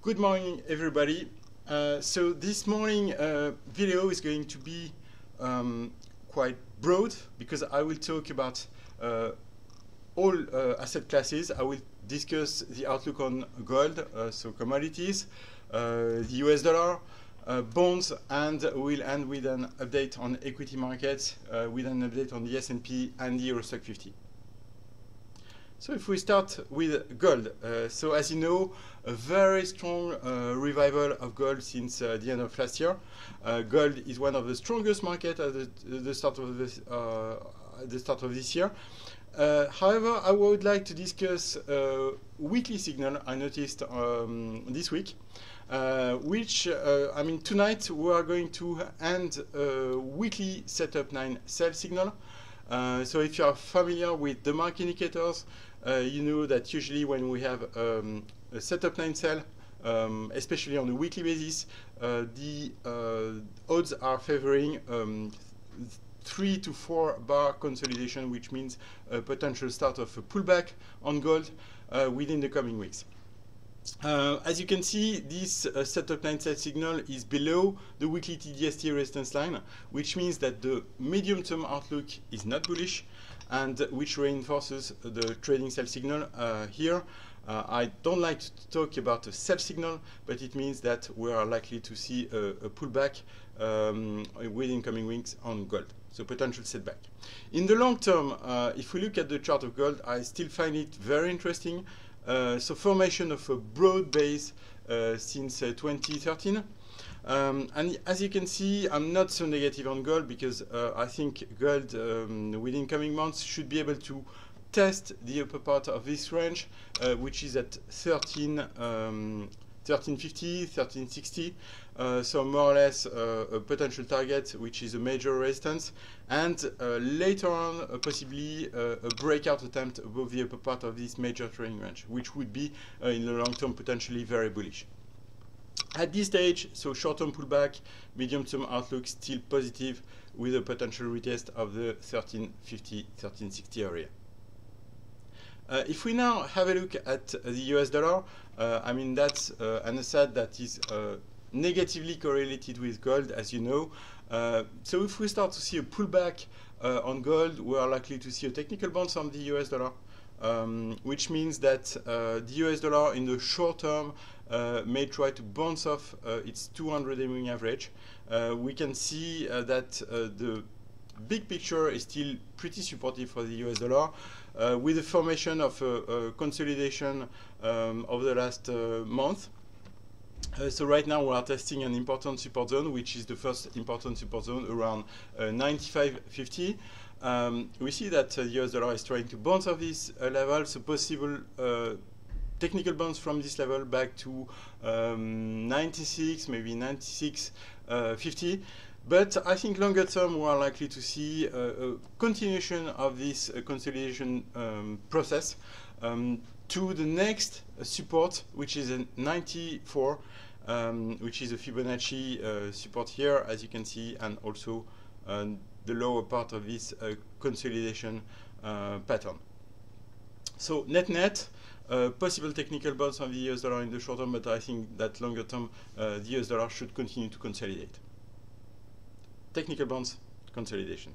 Good morning, everybody. So this morning video is going to be quite broad because I will talk about all asset classes. I will discuss the outlook on gold, so commodities, the US dollar, bonds, and we'll end with an update on equity markets with an update on the S&P and the Euro Stock 50. So if we start with gold, so as you know, a very strong revival of gold since the end of last year. Gold is one of the strongest markets at the start of this year. However, I would like to discuss a weekly signal I noticed this week, which, tonight we are going to end a weekly setup 9 sell signal. So if you are familiar with the market indicators, you know that usually when we have a setup 9 sell, especially on a weekly basis, the odds are favoring 3 to 4 bar consolidation, which means a potential start of a pullback on gold within the coming weeks. As you can see, this setup 9 sell signal is below the weekly TD/ST resistance line, which means that the medium-term outlook is not bullish, and which reinforces the trading sell signal here. I don't like to talk about a sell signal, but it means that we are likely to see a pullback within coming weeks on gold. So potential setback. In the long term, if we look at the chart of gold, I still find it very interesting. So formation of a broad base since 2013. And as you can see, I'm not so negative on gold because I think gold within coming months should be able to test the upper part of this range, which is at 1350, 1360. So more or less a potential target, which is a major resistance, and later on possibly a breakout attempt above the upper part of this major trading range, which would be in the long term potentially very bullish. At this stage, so short-term pullback, medium-term outlook still positive with a potential retest of the 1350, 1360 area. If we now have a look at the US dollar, that's an asset that is negatively correlated with gold, as you know. So if we start to see a pullback on gold, we are likely to see a technical bounce on the US dollar, which means that the US dollar in the short term may try to bounce off its 200-day moving average. We can see that the big picture is still pretty supportive for the US dollar, with the formation of a consolidation over the last month. So right now we are testing an important support zone, which is the first important support zone around 95.50. We see that the US dollar is trying to bounce off this level, so possible technical bounce from this level back to 96, maybe 96.50. But I think longer term we are likely to see a continuation of this consolidation process to the next support, which is a 94, which is a Fibonacci support here, as you can see, and also the lower part of this consolidation pattern. So net possible technical bounce on the US dollar in the short term, but I think that longer term the US dollar should continue to consolidate. Technical bounce, consolidation.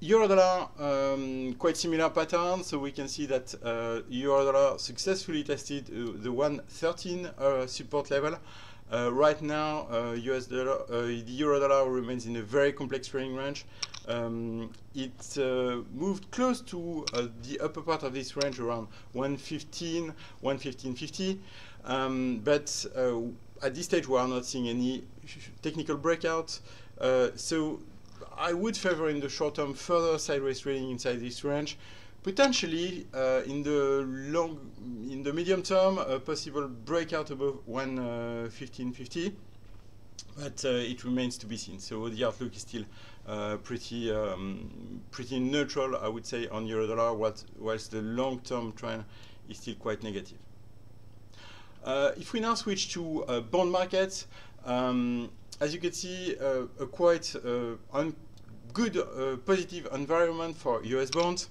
Euro dollar, quite similar pattern. So we can see that euro dollar successfully tested the 113 support level. Right now, the euro dollar remains in a very complex trading range. It moved close to the upper part of this range around 115, 115.50. But at this stage, we are not seeing any technical breakout. So I would favor in the short term further sideways trading inside this range. Potentially in the medium term, a possible breakout above 115.50, but it remains to be seen. So the outlook is still pretty neutral, I would say, on euro dollar, whilst the long term trend is still quite negative. If we now switch to bond markets, as you can see, a quite good positive environment for US bonds.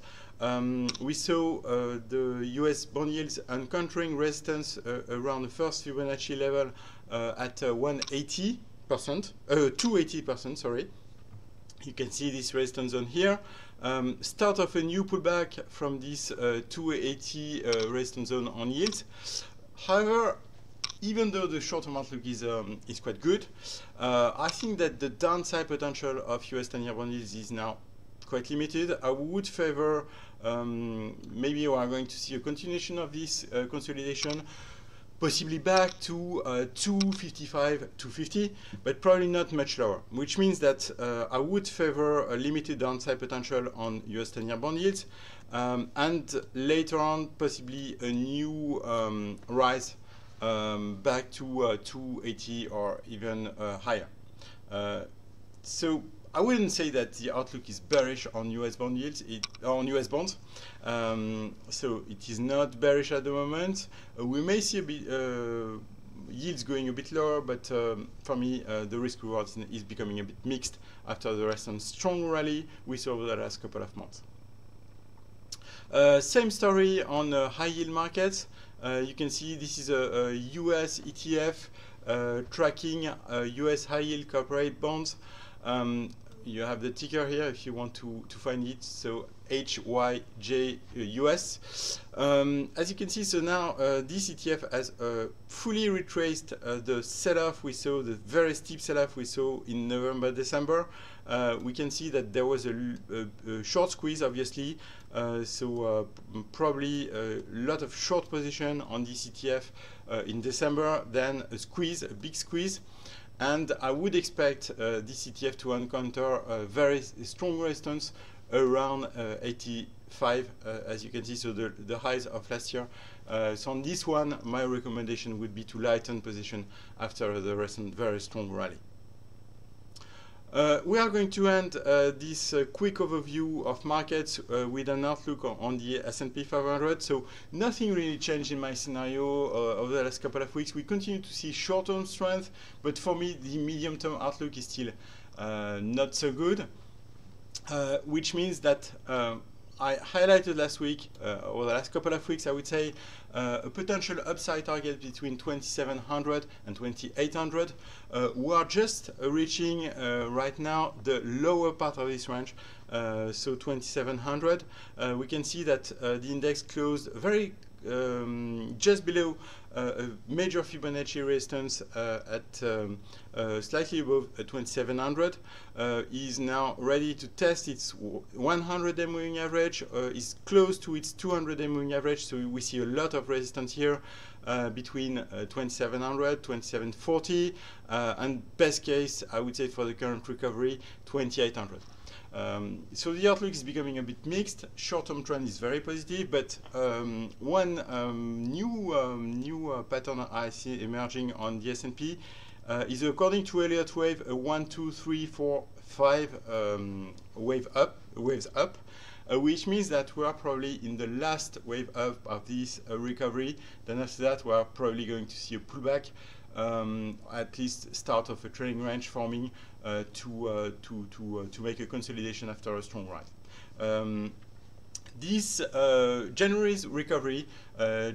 We saw the US bond yields encountering resistance around the first Fibonacci level at 180%, 280%, sorry. You can see this resistance zone here. Start of a new pullback from this 280 resistance zone on yields. However, even though the short-term outlook is quite good, I think that the downside potential of US 10-year bond yields is now quite limited. I would favor maybe we are going to see a continuation of this consolidation, possibly back to 255, 250, but probably not much lower, which means that I would favor a limited downside potential on US 10-year bond yields, and later on possibly a new rise back to 280 or even higher. So I wouldn't say that the outlook is bearish on US bond yields, on US bonds. So it is not bearish at the moment. We may see a bit yields going a bit lower, but for me, the risk reward is becoming a bit mixed after the recent strong rally we saw over the last couple of months. Same story on high yield markets. You can see this is a US ETF tracking US high yield corporate bonds. You have the ticker here if you want to find it, so HYJUS. As you can see, so now this ETF has fully retraced the sell-off we saw, the very steep sell-off we saw in November, December. We can see that there was a short squeeze, obviously, so probably a lot of short position on this ETF in December, then a squeeze, a big squeeze. And I would expect this ETF to encounter a very strong resistance around 85, as you can see, so the highs of last year. So on this one, my recommendation would be to lighten position after the recent very strong rally. We are going to end this quick overview of markets with an outlook on the S&P 500. So nothing really changed in my scenario over the last couple of weeks. We continue to see short-term strength, but for me, the medium-term outlook is still not so good, which means that I highlighted last week, or the last couple of weeks, I would say, a potential upside target between 2,700 and 2,800. We are just reaching right now the lower part of this range, so 2,700. We can see that the index closed very just below a major Fibonacci resistance at slightly above 2,700. Is now ready to test its 100-day moving average, is close to its 200-day moving average, so we see a lot of resistance here between 2,700, 2,740, and best case, I would say for the current recovery, 2,800. So the outlook is becoming a bit mixed. Short-term trend is very positive, but one new pattern I see emerging on the S&P is, according to Elliott Wave, a 1, 2, 3, 4, 5 waves up, which means that we are probably in the last wave up of this recovery. Then after that, we are probably going to see a pullback, at least start of a trading range forming to make a consolidation after a strong rise. This January's recovery,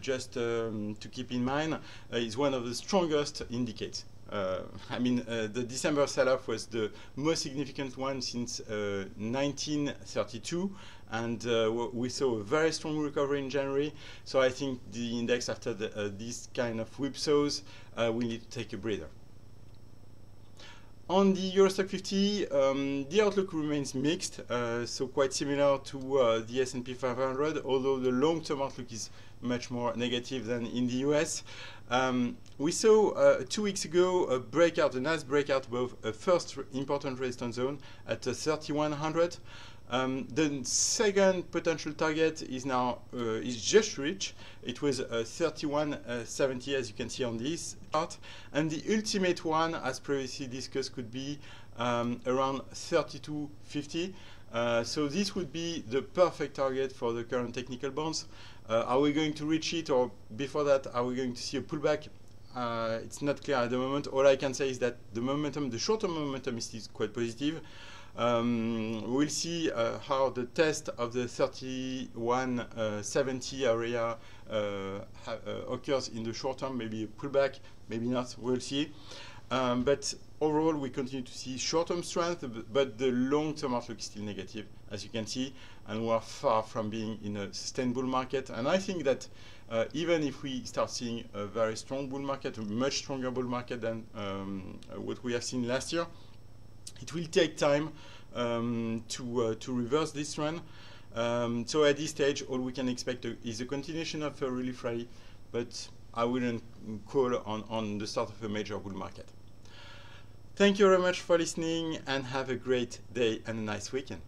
just to keep in mind, is one of the strongest indicates. I mean, the December sell-off was the most significant one since 1932, and we saw a very strong recovery in January. So I think the index, after this kind of whipsaws, we need to take a breather. On the Euro Stoxx 50, the outlook remains mixed, so quite similar to the S&P 500, although the long-term outlook is much more negative than in the US. We saw 2 weeks ago a breakout, a nice breakout above a first important resistance zone at 3,100. The second potential target is now is just reached. It was 3170, as you can see on this chart, and the ultimate one, as previously discussed, could be around 3250. So this would be the perfect target for the current technical bonds. Are we going to reach it, or before that, are we going to see a pullback? It's not clear at the moment. All I can say is that the momentum, the short-term momentum, is quite positive. We'll see how the test of the 3170 area occurs in the short term, maybe a pullback, maybe not, we'll see. But overall, we continue to see short-term strength, but the long-term outlook is still negative, as you can see, and we are far from being in a sustained bull market. And I think that even if we start seeing a very strong bull market, a much stronger bull market than what we have seen last year, it will take time to reverse this trend. So at this stage, all we can expect is a continuation of a relief rally, but I wouldn't call on the start of a major bull market. Thank you very much for listening, and have a great day and a nice weekend.